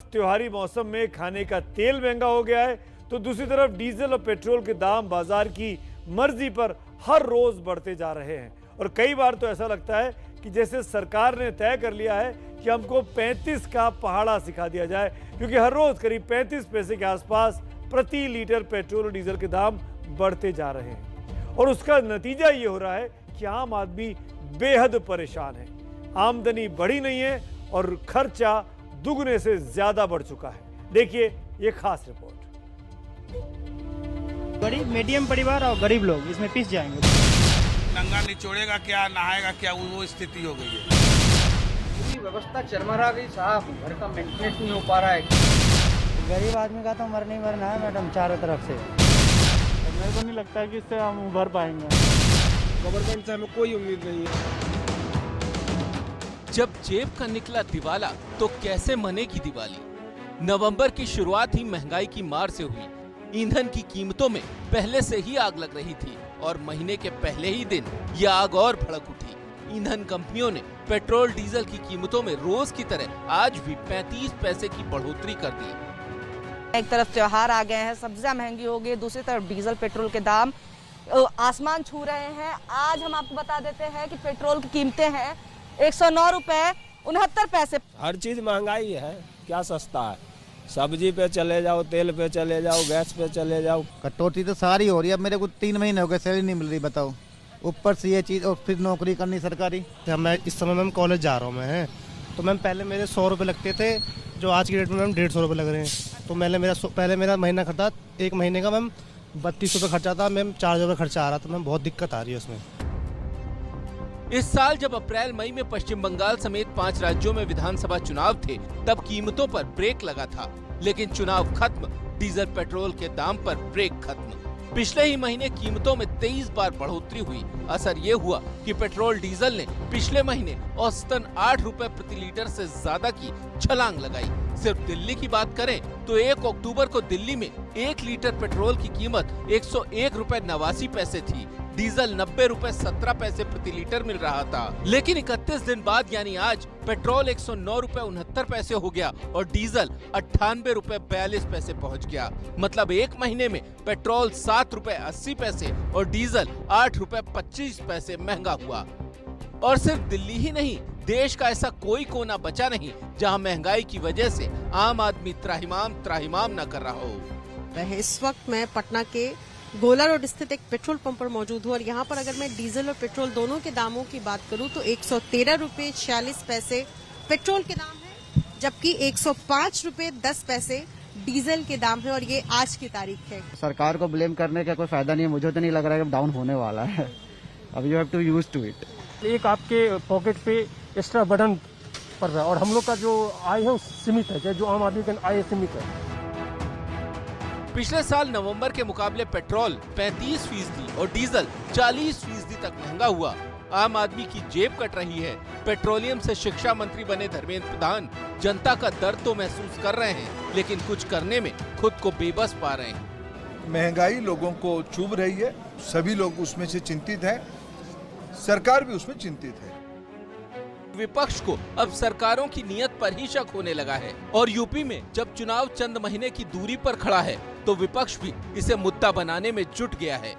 त्योहारी मौसम में खाने का तेल महंगा हो गया है, तो दूसरी तरफ डीजल और पेट्रोल के दाम बाजार की मर्जी पर हर रोज बढ़ते जा रहे हैं। और कई बार तो ऐसा लगता है कि जैसे सरकार ने तय कर लिया है कि हमको 35 का पहाड़ा सिखा दिया जाए, क्योंकि हर रोज करीब 35 पैसे के आसपास प्रति लीटर पेट्रोल और डीजल के दाम बढ़ते जा रहे हैं। और उसका नतीजा ये हो रहा है कि आम आदमी बेहद परेशान है। आमदनी बढ़ी नहीं है और खर्चा दुगने से ज्यादा बढ़ चुका है। देखिए ये खास रिपोर्ट। गरीब, मीडियम परिवार और गरीब लोग इसमें पिस जाएंगे। नंगा निचोड़ेगा क्या, नहाएगा क्या, वो स्थिति हो गई है। पूरी व्यवस्था चरमरा गई साहब, घर का मेंटेनेंस नहीं हो पा रहा है। गरीब आदमी का तो मरना ही मरना है मैडम, चारों तरफ से। मेरे को नहीं लगता है कि इससे हम उभर पाएंगे। गवर्नमेंट से हमें कोई उम्मीद नहीं है। जब जेब का निकला दिवाला तो कैसे मनेगी दिवाली। नवंबर की शुरुआत ही महंगाई की मार से हुई। ईंधन की कीमतों में पहले से ही आग लग रही थी और महीने के पहले ही दिन यह आग और भड़क उठी। ईंधन कंपनियों ने पेट्रोल डीजल की कीमतों में रोज की तरह आज भी 35 पैसे की बढ़ोतरी कर दी। एक तरफ त्योहार आ गए हैं, सब्जियां महंगी हो गई, दूसरी तरफ डीजल पेट्रोल के दाम आसमान छू रहे हैं। आज हम आपको बता देते हैं कि पेट्रोल की कीमतें हैं 109 रुपए 69 पैसे। हर चीज महंगाई है, क्या सस्ता है। सब्जी पे चले जाओ, तेल पे चले जाओ, गैस पे चले जाओ। कटौती तो सारी हो रही है। मेरे को 3 महीने हो गए, सैलरी नहीं मिल रही, बताओ। ऊपर से ये चीज और फिर नौकरी करनी सरकारी। मैं इस समय मैम कॉलेज जा रहा हूँ मैं, तो मैम पहले मेरे 100 रुपये लगते थे, जो आज की डेट में मैम 150 रुपये लग रहे हैं। तो पहले मेरा महीना खर्चा, एक महीने का मैम 32 रुपये खर्चा था, मैम 4 रुपये खर्चा आ रहा था। मैम बहुत दिक्कत आ रही है उसमें। इस साल जब अप्रैल मई में पश्चिम बंगाल समेत 5 राज्यों में विधानसभा चुनाव थे, तब कीमतों पर ब्रेक लगा था, लेकिन चुनाव खत्म, डीजल पेट्रोल के दाम पर ब्रेक खत्म। पिछले ही महीने कीमतों में 23 बार बढ़ोतरी हुई। असर ये हुआ कि पेट्रोल डीजल ने पिछले महीने औसतन 8 रुपए प्रति लीटर से ज्यादा की छलांग लगाई। सिर्फ दिल्ली की बात करें तो 1 अक्टूबर को दिल्ली में 1 लीटर पेट्रोल की कीमत 101 रुपए 89 पैसे थी। डीजल 90 रुपए 17 पैसे प्रति लीटर मिल रहा था। लेकिन 31 दिन बाद यानी आज पेट्रोल 109 रुपए 69 पैसे हो गया और डीजल 98 रुपए 42 पैसे पहुंच गया। मतलब एक महीने में पेट्रोल 7 रुपए 80 पैसे और डीजल 8 रुपए 25 पैसे महंगा हुआ। और सिर्फ दिल्ली ही नहीं, देश का ऐसा कोई कोना बचा नहीं जहां महंगाई की वजह से आम आदमी त्राहिमाम न कर रहा हो। इस वक्त मैं पटना के गोला रोड स्थित एक पेट्रोल पंप पर मौजूद हूँ और यहाँ पर अगर मैं डीजल और पेट्रोल दोनों के दामों की बात करूँ तो 113 रुपए 46 पैसे पेट्रोल के दाम है, जबकि 105 रुपए 10 पैसे डीजल के दाम है और ये आज की तारीख है। सरकार को ब्लेम करने का कोई फायदा नहीं है। मुझे तो नहीं लग रहा है कि डाउन होने वाला है। अब you have to use to it. एक आपके पॉकेट पे एक्स्ट्रा बर्डन पड़ रहा है और हम लोग का जो आय है सीमित है, जो आम आदमी का आय सीमित है। पिछले साल नवंबर के मुकाबले पेट्रोल 35% और डीजल 40% तक महंगा हुआ। आम आदमी की जेब कट रही है। पेट्रोलियम से शिक्षा मंत्री बने धर्मेंद्र प्रधान जनता का दर्द तो महसूस कर रहे हैं, लेकिन कुछ करने में खुद को बेबस पा रहे हैं। महंगाई लोगों को चुभ रही है, सभी लोग उसमें से चिंतित हैं, सरकार भी उसमें चिंतित है। विपक्ष को अब सरकारों की नीयत पर ही शक होने लगा है और यूपी में जब चुनाव चंद महीने की दूरी पर खड़ा है तो विपक्ष भी इसे मुद्दा बनाने में जुट गया है।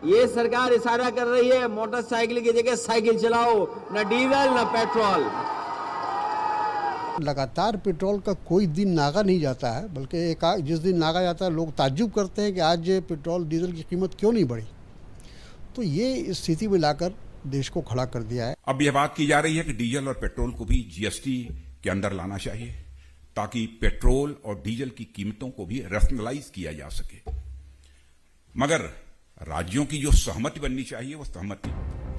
ये सरकार इशारा कर रही है मोटरसाइकिल की जगह साइकिल चलाओ, न डीजल न पेट्रोल। लगातार पेट्रोल का कोई दिन नागा नहीं जाता है, बल्कि जिस दिन नागा जाता है लोग ताज्जुब करते हैं कि आज पेट्रोल डीजल की कीमत क्यों नहीं बढ़ी। तो ये स्थिति में लाकर देश को खड़ा कर दिया है। अब यह बात की जा रही है कि डीजल और पेट्रोल को भी जीएसटी के अंदर लाना चाहिए, ताकि पेट्रोल और डीजल की कीमतों को भी रैशनलाइज किया जा सके। मगर राज्यों की जो सहमति बननी चाहिए वो सहमति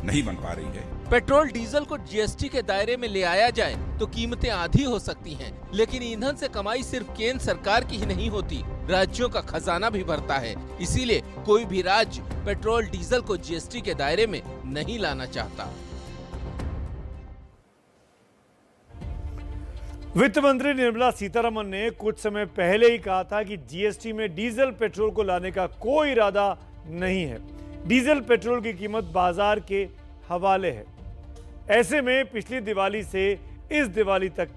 नहीं बन पा रही है। पेट्रोल डीजल को जीएसटी के दायरे में ले आया जाए तो कीमतें आधी हो सकती हैं, लेकिन ईंधन से कमाई सिर्फ केंद्र सरकार की ही नहीं होती, राज्यों का खजाना भी भरता है। इसीलिए कोई भी राज्य पेट्रोल डीजल को जीएसटी के दायरे में नहीं लाना चाहता। वित्त मंत्री निर्मला सीतारमण ने कुछ समय पहले ही कहा था कि जीएसटी में डीजल पेट्रोल को लाने का कोई इरादा नहीं है। डीजल पेट्रोल की कीमत बाजार के हवाले है। ऐसे में पिछली दिवाली से इस दिवाली तक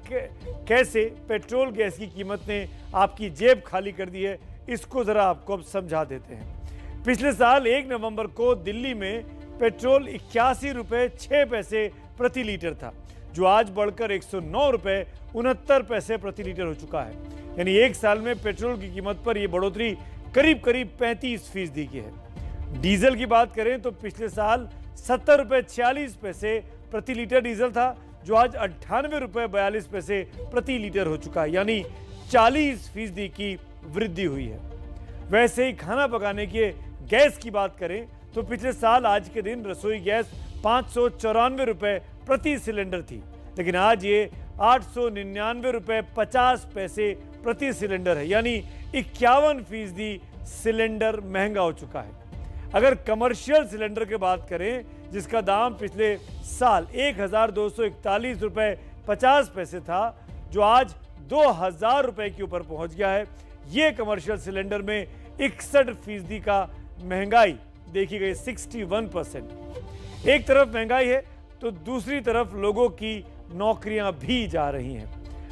कैसे पेट्रोल गैस की कीमत ने आपकी जेब खाली कर दी है, इसको जरा आपको अब समझा देते हैं। पिछले साल 1 नवंबर को दिल्ली में पेट्रोल 81 रुपए 6 पैसे प्रति लीटर था, जो आज बढ़कर 109 रुपए 69 पैसे प्रति लीटर हो चुका है। यानी एक साल में पेट्रोल की कीमत पर यह बढ़ोतरी करीब 35% की है। डीजल की बात करें तो पिछले साल 70 रुपए 46 पैसे प्रति लीटर डीजल था, जो आज 98 रुपए 42 पैसे प्रति लीटर हो चुका है, यानी 40% की वृद्धि हुई है। वैसे ही खाना पकाने के गैस की बात करें तो पिछले साल आज के दिन रसोई गैस 594 रुपए प्रति सिलेंडर थी, लेकिन आज ये 899 रुपए 50 पैसे प्रति सिलेंडर है, यानी 51% सिलेंडर महंगा हो चुका है। अगर कमर्शियल सिलेंडर की बात करें, जिसका दाम पिछले साल 1241 रुपए 50 पैसे था, जो आज 2000 रुपए के ऊपर पहुंच गया है, ये कमर्शियल सिलेंडर में 61% का महंगाई देखी गई, 61%। एक तरफ महंगाई है तो दूसरी तरफ लोगों की नौकरियां भी जा रही हैं।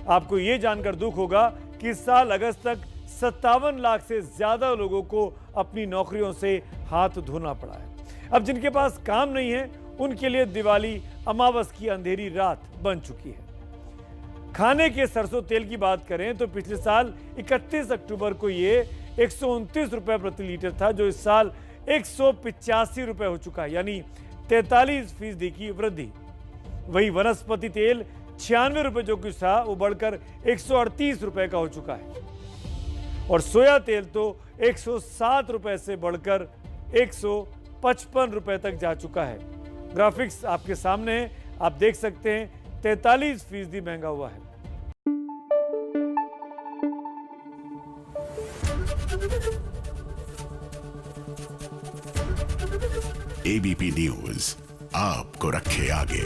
आपको ये जानकर दुख होगा कि इस साल अगस्त तक 57 लाख से ज्यादा लोगों को अपनी नौकरियों से हाथ धोना पड़ा है। अब जिनके पास काम नहीं है, उनके लिए दिवाली अमावस की अंधेरी रात बन चुकी है। खाने के सरसों तेल की बात करें तो पिछले साल 31 अक्टूबर को ये 129 रुपए प्रति लीटर था, जो इस साल 185 रुपए हो चुका है, यानी 43% की वृद्धि। वही वनस्पति तेल 96 रुपए जो कुछ था, वो बढ़कर 138 रुपए का हो चुका है, और सोया तेल तो 107 रुपए से बढ़कर 155 रुपए तक जा चुका है। ग्राफिक्स आपके सामने है, आप देख सकते हैं 43% महंगा हुआ है। एबीपी न्यूज आपको रखे आगे।